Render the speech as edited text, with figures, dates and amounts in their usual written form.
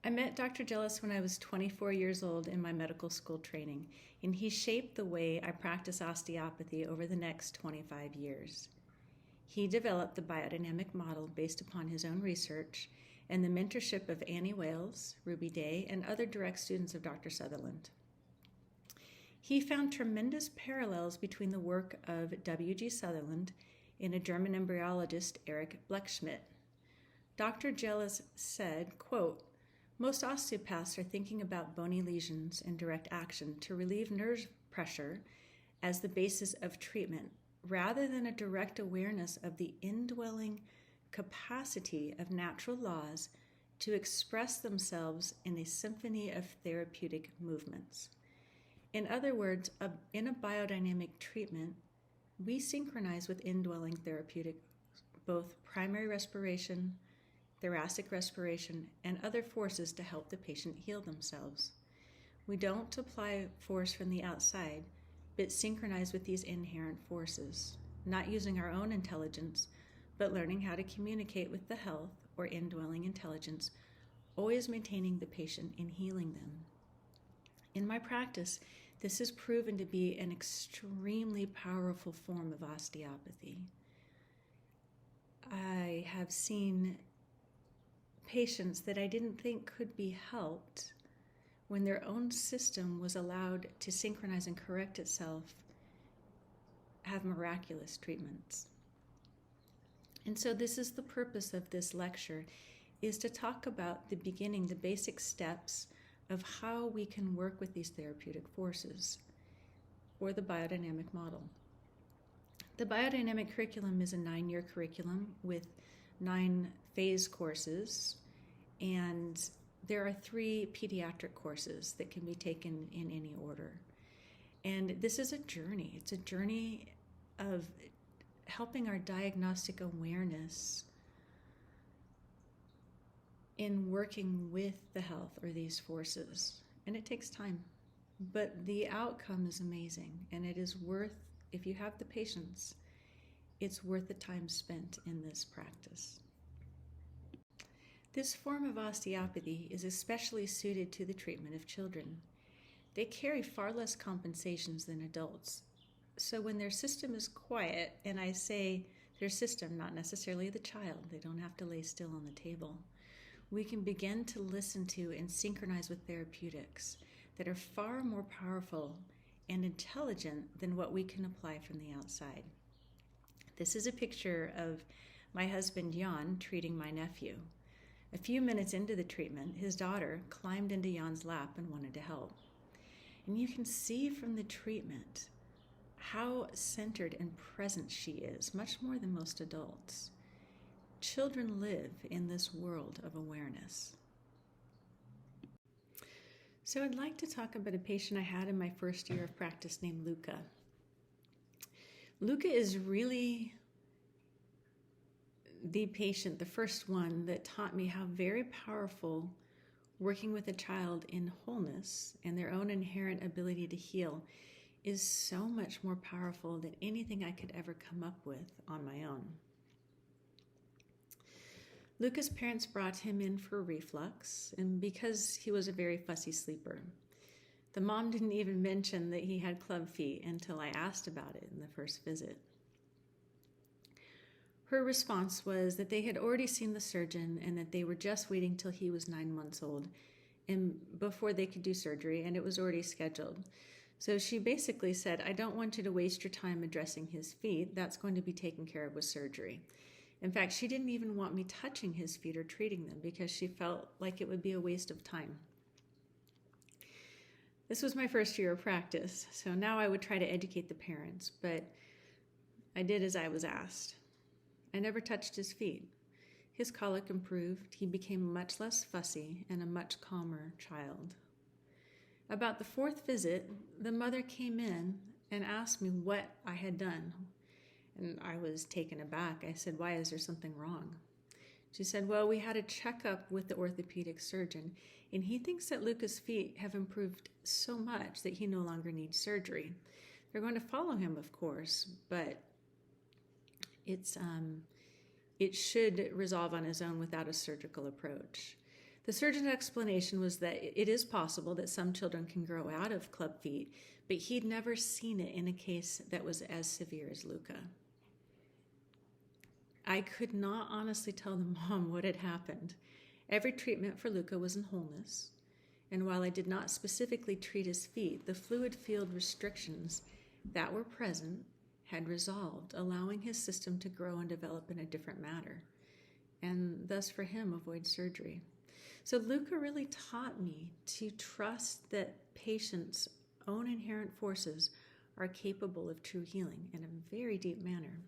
I met Dr. Jellis when I was 24 years old in my medical school training, and he shaped the way I practice osteopathy over the next 25 years. He developed the biodynamic model based upon his own research and the mentorship of Annie Wales, Ruby Day, and other direct students of Dr. Sutherland. He found tremendous parallels between the work of W.G. Sutherland and a German embryologist, Erich Blechschmidt. Dr. Jellis said, quote, "Most osteopaths are thinking about bony lesions and direct action to relieve nerve pressure as the basis of treatment, rather than a direct awareness of the indwelling capacity of natural laws to express themselves in a symphony of therapeutic movements." In other words, in a biodynamic treatment, we synchronize with indwelling therapeutic, both primary respiration, thoracic respiration, and other forces to help the patient heal themselves. We don't apply force from the outside, but synchronize with these inherent forces, not using our own intelligence, but learning how to communicate with the health or indwelling intelligence, always maintaining the patient and healing them. In my practice, this has proven to be an extremely powerful form of osteopathy. I have seen patients that I didn't think could be helped when their own system was allowed to synchronize and correct itself, have miraculous treatments. And so this is the purpose of this lecture, is to talk about the beginning, the basic steps of how we can work with these therapeutic forces, or the biodynamic model. The biodynamic curriculum is a 9-year curriculum with 9 phase courses, and there are 3 pediatric courses that can be taken in any order. And this is a journey. It's a journey of helping our diagnostic awareness in working with the health or these forces. And it takes time, but the outcome is amazing, and it is worth, if you have the patience, it's worth the time spent in this practice. This form of osteopathy is especially suited to the treatment of children. They carry far less compensations than adults. So when their system is quiet, and I say their system, not necessarily the child, they don't have to lay still on the table, we can begin to listen to and synchronize with therapeutics that are far more powerful and intelligent than what we can apply from the outside. This is a picture of my husband Jan treating my nephew. A few minutes into the treatment, his daughter climbed into Jan's lap and wanted to help. And you can see from the treatment how centered and present she is, much more than most adults. Children live in this world of awareness. So I'd like to talk about a patient I had in my first year of practice named Luca. Luca is really the patient, the first one that taught me how very powerful working with a child in wholeness and their own inherent ability to heal is so much more powerful than anything I could ever come up with on my own. Luca's parents brought him in for reflux, and because he was a very fussy sleeper. The mom didn't even mention that he had club feet until I asked about it in the first visit. Her response was that they had already seen the surgeon and that they were just waiting till he was 9 months old and before they could do surgery, and it was already scheduled. So she basically said, "I don't want you to waste your time addressing his feet. That's going to be taken care of with surgery." In fact, she didn't even want me touching his feet or treating them because she felt like it would be a waste of time. This was my first year of practice, so now I would try to educate the parents, but I did as I was asked. I never touched his feet. His colic improved, he became much less fussy and a much calmer child. About the 4th visit, the mother came in and asked me what I had done. And I was taken aback. I said, "Why, is there something wrong?" She said, "Well, we had a checkup with the orthopedic surgeon, and he thinks that Luca's feet have improved so much that he no longer needs surgery. They're going to follow him, of course, but it should resolve on his own without a surgical approach. The surgeon's explanation was that it is possible that some children can grow out of club feet, but he'd never seen it in a case that was as severe as Luca. I could not honestly tell the mom what had happened. Every treatment for Luca was in wholeness, and while I did not specifically treat his feet, the fluid field restrictions that were present had resolved, allowing his system to grow and develop in a different manner, and thus for him avoid surgery. So Luca really taught me to trust that patients' own inherent forces are capable of true healing in a very deep manner.